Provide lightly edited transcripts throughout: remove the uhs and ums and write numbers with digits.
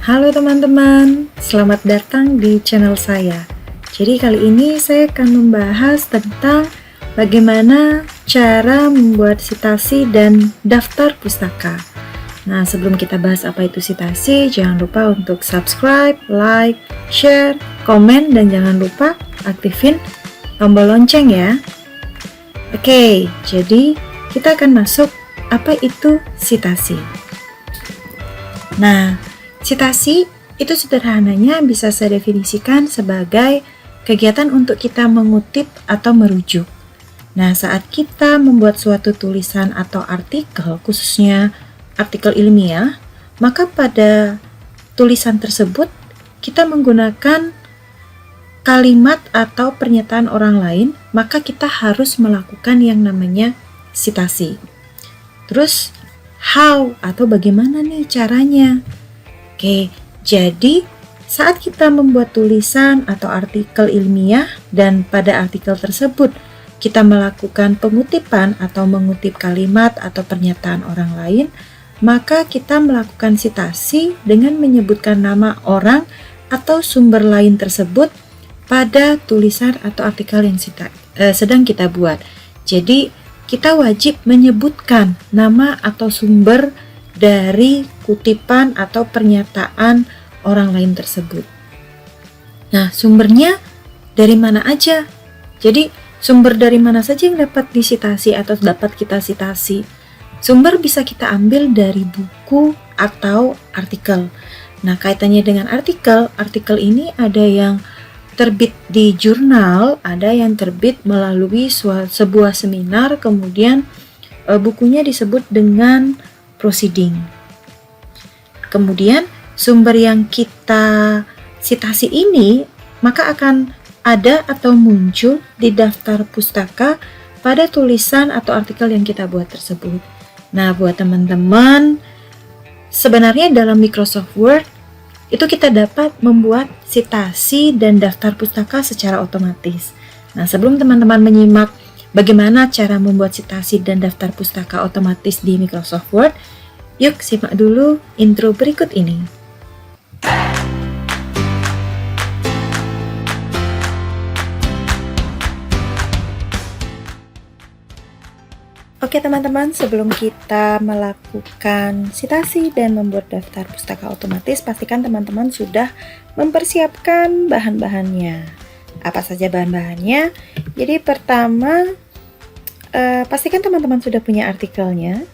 Halo teman-teman, selamat datang di channel saya. Jadi kali ini saya akan membahas tentang bagaimana cara membuat citasi dan daftar pustaka. Nah, sebelum kita bahas apa itu citasi, jangan lupa untuk subscribe, like, share, komen, dan jangan lupa aktifin tombol lonceng ya. Oke, jadi kita akan masuk apa itu citasi. Nah, citasi itu sederhananya bisa saya definisikan sebagai kegiatan untuk kita mengutip atau merujuk. Nah, saat kita membuat suatu tulisan atau artikel, khususnya artikel ilmiah, maka pada tulisan tersebut kita menggunakan kalimat atau pernyataan orang lain, maka kita harus melakukan yang namanya citasi. Terus, how atau bagaimana nih caranya? Oke, jadi saat kita membuat tulisan atau artikel ilmiah dan pada artikel tersebut kita melakukan pengutipan atau mengutip kalimat atau pernyataan orang lain, maka kita melakukan citasi dengan menyebutkan nama orang atau sumber lain tersebut pada tulisan atau artikel yang sedang kita buat. Jadi kita wajib menyebutkan nama atau sumber dari kutipan atau pernyataan orang lain tersebut. Nah, sumbernya dari mana aja? Jadi, sumber dari mana saja yang dapat disitasi atau dapat kita citasi? Sumber bisa kita ambil dari buku atau artikel. Nah, kaitannya dengan artikel ini ada yang terbit di jurnal, ada yang terbit melalui sebuah seminar, kemudian bukunya disebut dengan proceeding. Kemudian sumber yang kita citasi ini maka akan ada atau muncul di daftar pustaka pada tulisan atau artikel yang kita buat tersebut. Nah, buat teman-teman, sebenarnya dalam Microsoft Word itu kita dapat membuat citasi dan daftar pustaka secara otomatis. Nah, sebelum teman-teman menyimak bagaimana cara membuat citasi dan daftar pustaka otomatis di Microsoft Word, yuk simak dulu intro berikut ini. Oke teman-teman, sebelum kita melakukan citasi dan membuat daftar pustaka otomatis, pastikan teman-teman sudah mempersiapkan bahan-bahannya. Apa saja bahan-bahannya? Jadi pertama, pastikan teman-teman sudah punya artikelnya.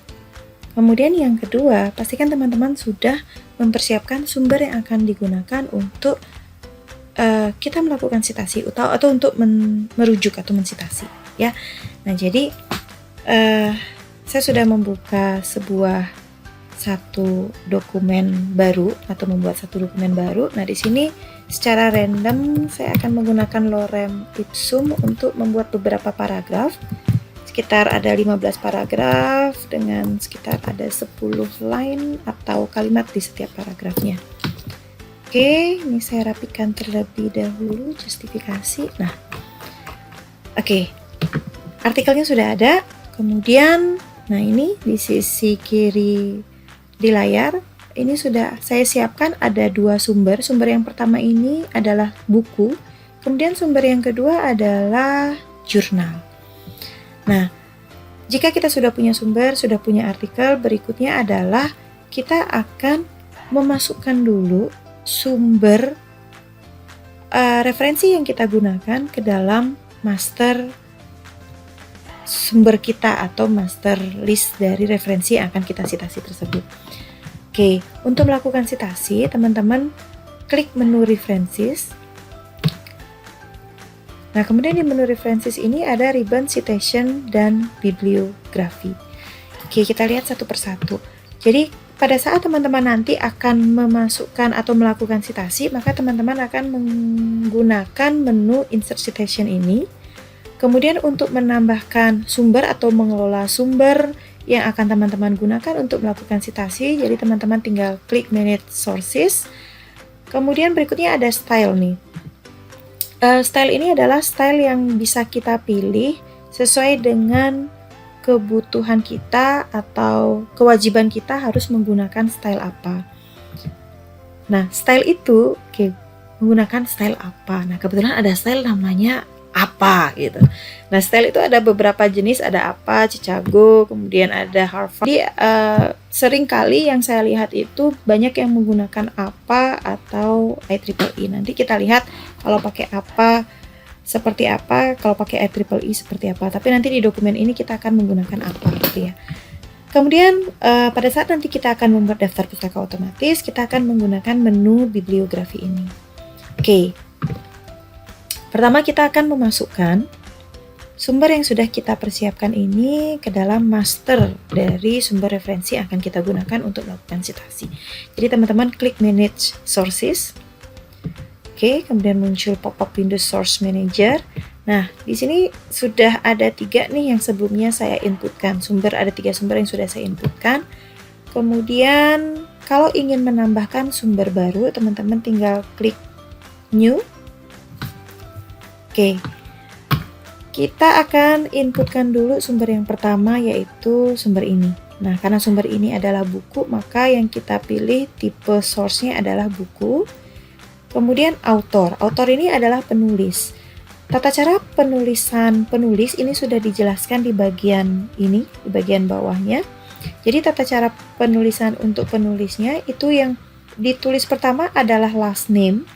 Kemudian yang kedua, pastikan teman-teman sudah mempersiapkan sumber yang akan digunakan untuk kita melakukan citasi atau untuk merujuk atau mensitasi ya. Nah, jadi saya sudah membuka satu dokumen baru atau membuat satu dokumen baru. Nah, di sini secara random saya akan menggunakan lorem ipsum untuk membuat beberapa paragraf. Sekitar ada 15 paragraf dengan sekitar ada 10 line atau kalimat di setiap paragrafnya. Oke, ini saya rapikan terlebih dahulu justifikasi. Nah, oke. Artikelnya sudah ada. Kemudian, nah ini di sisi kiri di layar, ini sudah saya siapkan ada dua sumber. Sumber yang pertama ini adalah buku, kemudian sumber yang kedua adalah jurnal. Nah, jika kita sudah punya sumber, sudah punya artikel, berikutnya adalah kita akan memasukkan dulu sumber referensi yang kita gunakan ke dalam master sumber kita atau master list dari referensi yang akan kita citasi tersebut. Oke, untuk melakukan citasi, teman-teman klik menu references. Nah, kemudian di menu references ini ada ribbon citation dan bibliografi. Oke, kita lihat satu persatu. Jadi, pada saat teman-teman nanti akan memasukkan atau melakukan citasi, maka teman-teman akan menggunakan menu insert citation ini. Kemudian untuk menambahkan sumber atau mengelola sumber yang akan teman-teman gunakan untuk melakukan citasi, jadi teman-teman tinggal klik manage sources. Kemudian berikutnya ada style nih. Style ini adalah style yang bisa kita pilih sesuai dengan kebutuhan kita atau kewajiban kita harus menggunakan style apa. Nah, style itu, menggunakan style apa? Nah, kebetulan ada style namanya apa gitu. Nah, style itu ada beberapa jenis, ada apa, Chicago, kemudian ada Harvard. Jadi sering kali yang saya lihat itu banyak yang menggunakan apa atau IEEE. Nanti kita lihat kalau pakai apa seperti apa, kalau pakai IEEE seperti apa. Tapi nanti di dokumen ini kita akan menggunakan apa gitu ya. Kemudian pada saat nanti kita akan membuat daftar pustaka otomatis, kita akan menggunakan menu bibliografi ini. Oke. Pertama kita akan memasukkan sumber yang sudah kita persiapkan ini ke dalam master dari sumber referensi yang akan kita gunakan untuk melakukan citasi. Jadi teman-teman klik Manage Sources. Oke, kemudian muncul pop-up Windows Source Manager. Nah, di sini sudah ada 3 nih yang sebelumnya saya inputkan. Ada 3 sumber yang sudah saya inputkan. Kemudian kalau ingin menambahkan sumber baru, teman-teman tinggal klik New. Oke, kita akan inputkan dulu sumber yang pertama, yaitu sumber ini. Nah, karena sumber ini adalah buku, maka yang kita pilih tipe source-nya adalah buku. Kemudian author. Author ini adalah penulis. Tata cara penulisan penulis ini sudah dijelaskan di bagian ini, di bagian bawahnya. Jadi tata cara penulisan untuk penulisnya itu yang ditulis pertama adalah last name.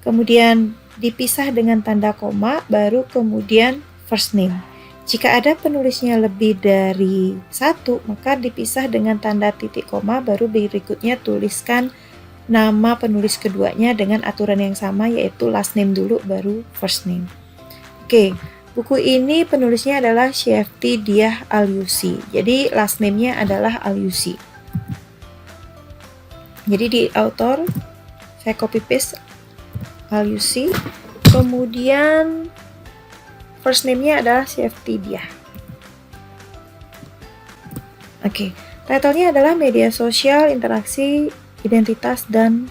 Kemudian dipisah dengan tanda koma, baru kemudian first name. Jika ada penulisnya lebih dari 1, maka dipisah dengan tanda titik koma, baru berikutnya tuliskan nama penulis keduanya dengan aturan yang sama, yaitu last name dulu, baru first name. Oke, buku ini penulisnya adalah Shefty Diah Alyusi. Jadi last name-nya adalah Alyusi. Jadi di author, saya copy paste Alyusi, kemudian first name-nya adalah Shefty Diah. Oke, title-nya adalah media sosial, interaksi, identitas, dan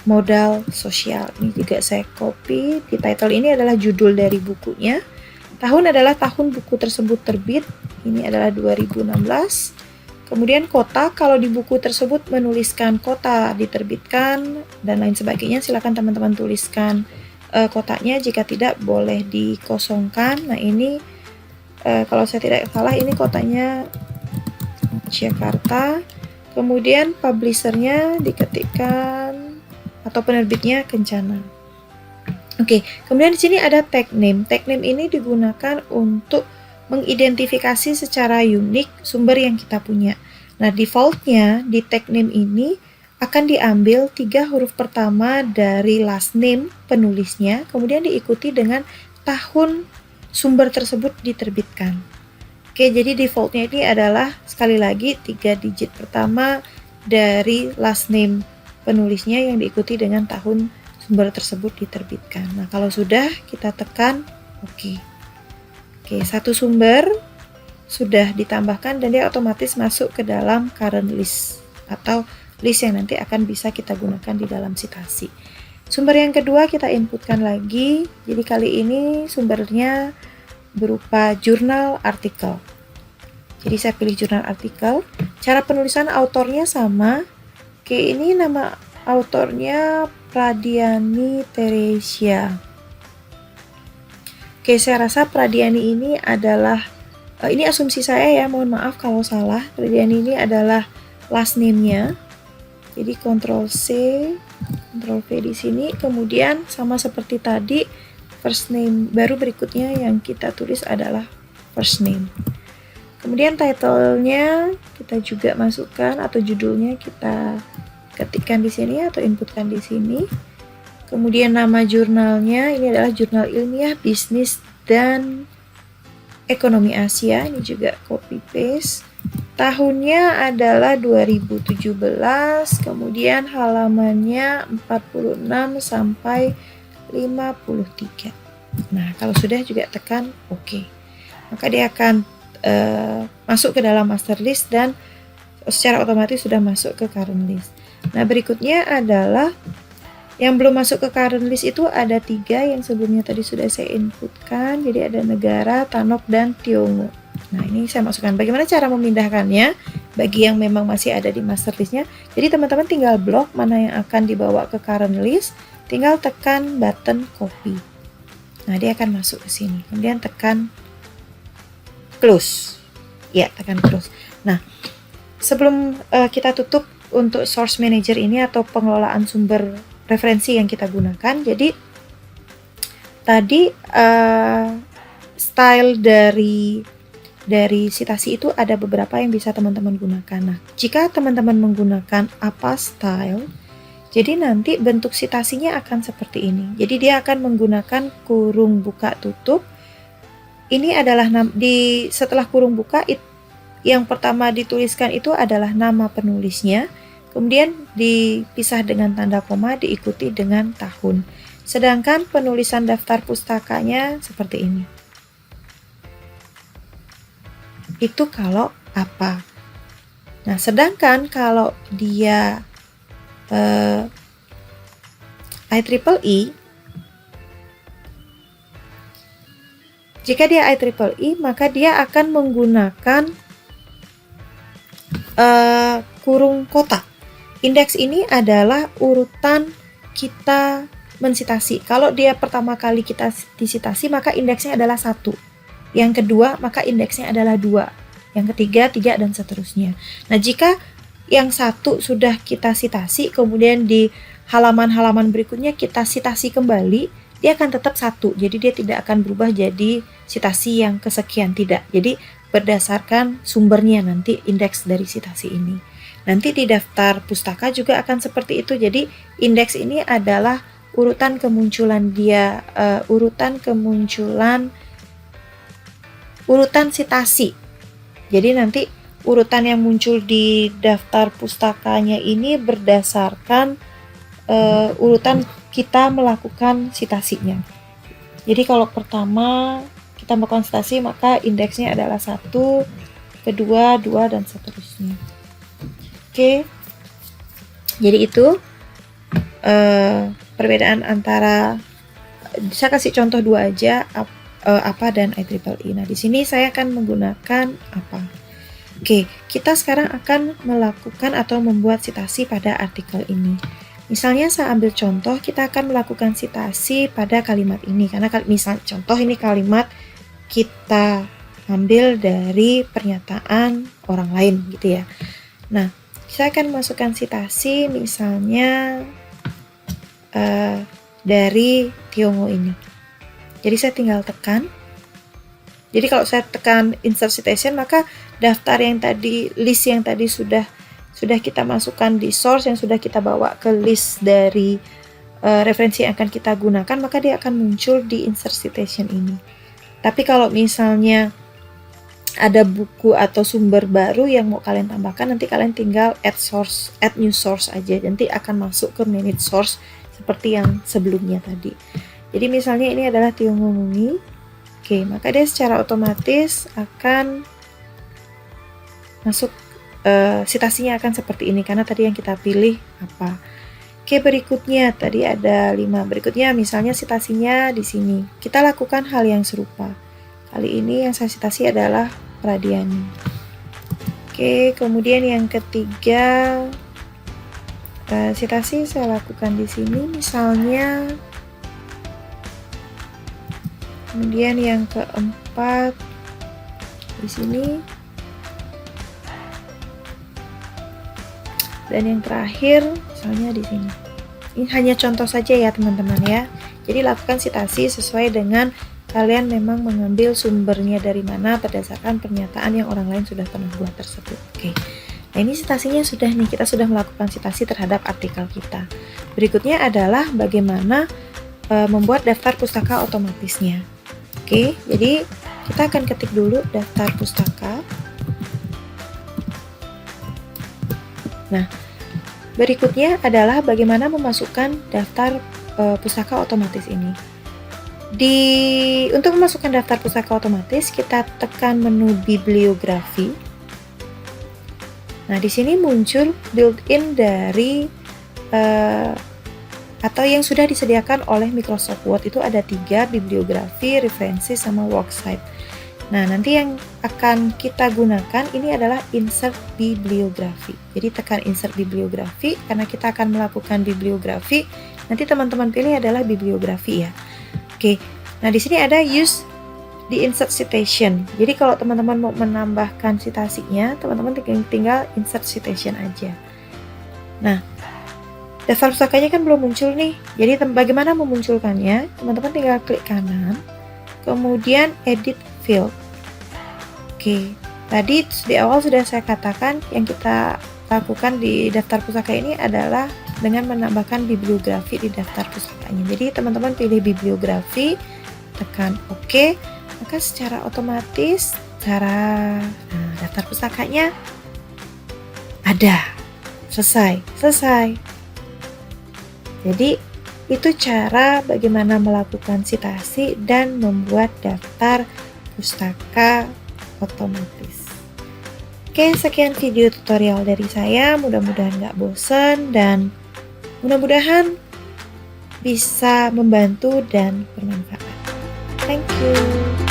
modal sosial. Ini juga saya copy. Di title ini adalah judul dari bukunya. Tahun adalah tahun buku tersebut terbit. Ini adalah 2016. Kemudian kota, kalau di buku tersebut menuliskan kota diterbitkan dan lain sebagainya, silakan teman-teman tuliskan kotanya. Jika tidak, boleh dikosongkan. Nah ini kalau saya tidak salah ini kotanya Jakarta. Kemudian publishernya diketikkan atau penerbitnya Kencana. Oke, kemudian di sini ada tag name. Tag name ini digunakan untuk mengidentifikasi secara unik sumber yang kita punya. Nah, defaultnya di tag name ini akan diambil 3 huruf pertama dari last name penulisnya, kemudian diikuti dengan tahun sumber tersebut diterbitkan. Oke, jadi defaultnya ini adalah sekali lagi 3 digit pertama dari last name penulisnya yang diikuti dengan tahun sumber tersebut diterbitkan. Nah, kalau sudah kita tekan OK. Oke, satu sumber sudah ditambahkan dan dia otomatis masuk ke dalam current list atau list yang nanti akan bisa kita gunakan di dalam citasi. Sumber yang kedua kita inputkan lagi. Jadi kali ini sumbernya berupa jurnal artikel. Jadi saya pilih jurnal artikel. Cara penulisan autornya sama. Oke, ini nama autornya Pradiani Teresia. Oke, saya rasa Pradiani ini adalah, ini asumsi saya ya, mohon maaf kalau salah. Pradiani ini adalah last name-nya. Jadi Ctrl C, Ctrl V di sini. Kemudian sama seperti tadi, first name baru berikutnya yang kita tulis adalah first name. Kemudian title-nya kita juga masukkan atau judulnya kita ketikkan di sini atau inputkan di sini. Kemudian nama jurnalnya ini adalah Jurnal Ilmiah Bisnis dan Ekonomi Asia. Ini juga copy paste. Tahunnya adalah 2017. Kemudian halamannya 46 sampai 53. Nah, kalau sudah juga tekan OK. Maka dia akan masuk ke dalam master list dan secara otomatis sudah masuk ke current list. Nah, berikutnya adalah yang belum masuk ke current list itu ada 3 yang sebelumnya tadi sudah saya inputkan. Jadi ada negara, Tanok, dan Tiongho. Nah, ini saya masukkan. Bagaimana cara memindahkannya? bagi yang memang masih ada di master listnya. Jadi teman-teman tinggal blok mana yang akan dibawa ke current list, tinggal tekan button copy. Nah, dia akan masuk ke sini. Kemudian tekan close. Ya, tekan close. Nah, sebelum kita tutup untuk source manager ini atau pengelolaan sumber referensi yang kita gunakan, jadi tadi style dari citasi itu ada beberapa yang bisa teman-teman gunakan. Nah, jika teman-teman menggunakan apa style, jadi nanti bentuk citasinya akan seperti ini. Jadi dia akan menggunakan kurung buka tutup. Ini adalah setelah kurung buka, yang pertama dituliskan itu adalah nama penulisnya, kemudian dipisah dengan tanda koma, diikuti dengan tahun. Sedangkan penulisan daftar pustakanya seperti ini. Itu kalau apa. Nah, sedangkan kalau dia IEEE, jika dia IEEE, maka dia akan menggunakan kurung kotak. Indeks ini adalah urutan kita mensitasi. Kalau dia pertama kali kita disitasi, maka indeksnya adalah 1. Yang kedua, maka indeksnya adalah 2. Yang ketiga, 3, dan seterusnya. Nah, jika yang 1 sudah kita sitasi, kemudian di halaman-halaman berikutnya kita sitasi kembali, dia akan tetap 1. Jadi dia tidak akan berubah jadi sitasi yang kesekian, tidak. Jadi berdasarkan sumbernya nanti indeks dari sitasi ini. Nanti di daftar pustaka juga akan seperti itu. Jadi indeks ini adalah urutan kemunculan dia, urutan citasi. Jadi nanti urutan yang muncul di daftar pustakanya ini berdasarkan urutan kita melakukan citasinya. Jadi kalau pertama kita melakukan citasi, maka indeksnya adalah 1, kedua, 2, dan seterusnya. Oke. Jadi itu perbedaan antara, saya kasih contoh 2 aja, apa dan IEEE. Nah, di sini saya akan menggunakan apa. Oke, kita sekarang akan melakukan atau membuat citasi pada artikel ini. Misalnya saya ambil contoh, kita akan melakukan citasi pada kalimat ini. Karena misal contoh ini kalimat kita ambil dari pernyataan orang lain gitu ya. Nah, saya akan masukkan citasi misalnya dari Tiongo ini. Jadi saya tinggal tekan. Jadi kalau saya tekan insert citation, maka daftar yang tadi, list yang tadi sudah kita masukkan di source, yang sudah kita bawa ke list dari referensi yang akan kita gunakan, maka dia akan muncul di insert citation ini. Tapi kalau misalnya ada buku atau sumber baru yang mau kalian tambahkan, nanti kalian tinggal add new source aja. Nanti akan masuk ke manage source seperti yang sebelumnya tadi. Jadi misalnya ini adalah Tiongo Mumi. Oke, maka dia secara otomatis akan masuk, citasinya akan seperti ini karena tadi yang kita pilih apa. Oke, berikutnya tadi ada 5. Berikutnya misalnya citasinya di sini. Kita lakukan hal yang serupa. Kali ini yang saya citasi adalah Pradiani. Oke, kemudian yang ketiga, citasi saya lakukan di sini misalnya. Kemudian yang keempat di sini. Dan yang terakhir misalnya di sini. Ini hanya contoh saja ya teman-teman ya. Jadi lakukan citasi sesuai dengan kalian memang mengambil sumbernya dari mana berdasarkan pernyataan yang orang lain sudah pernah buat tersebut. Oke. Nah, ini citasinya sudah nih, kita sudah melakukan citasi terhadap artikel kita. Berikutnya adalah bagaimana membuat daftar pustaka otomatisnya. Oke, jadi kita akan ketik dulu daftar pustaka. Nah, berikutnya adalah bagaimana memasukkan daftar pustaka otomatis ini. Untuk memasukkan daftar pustaka otomatis, kita tekan menu bibliografi. Nah, di sini muncul built-in dari atau yang sudah disediakan oleh Microsoft Word. Itu ada 3, bibliografi, referensi, sama worksite. Nah, nanti yang akan kita gunakan ini adalah insert bibliografi. Jadi tekan insert bibliografi karena kita akan melakukan bibliografi. Nanti teman-teman pilih adalah bibliografi ya. Oke. Nah, di sini ada use di insert citation. Jadi kalau teman-teman mau menambahkan citasinya, teman-teman tinggal insert citation aja. Nah, daftar pustakanya kan belum muncul nih. Jadi bagaimana memunculkannya? Teman-teman tinggal klik kanan, kemudian edit field. Oke, tadi di awal sudah saya katakan yang kita lakukan di daftar pustaka ini adalah dengan menambahkan bibliografi di daftar pustakanya. Jadi teman-teman pilih bibliografi, tekan OK, maka secara otomatis daftar pustakanya ada. Selesai. Jadi itu cara bagaimana melakukan citasi dan membuat daftar pustaka otomatis. Oke, sekian video tutorial dari saya. Mudah-mudahan nggak bosan dan mudah-mudahan bisa membantu dan bermanfaat. Thank you.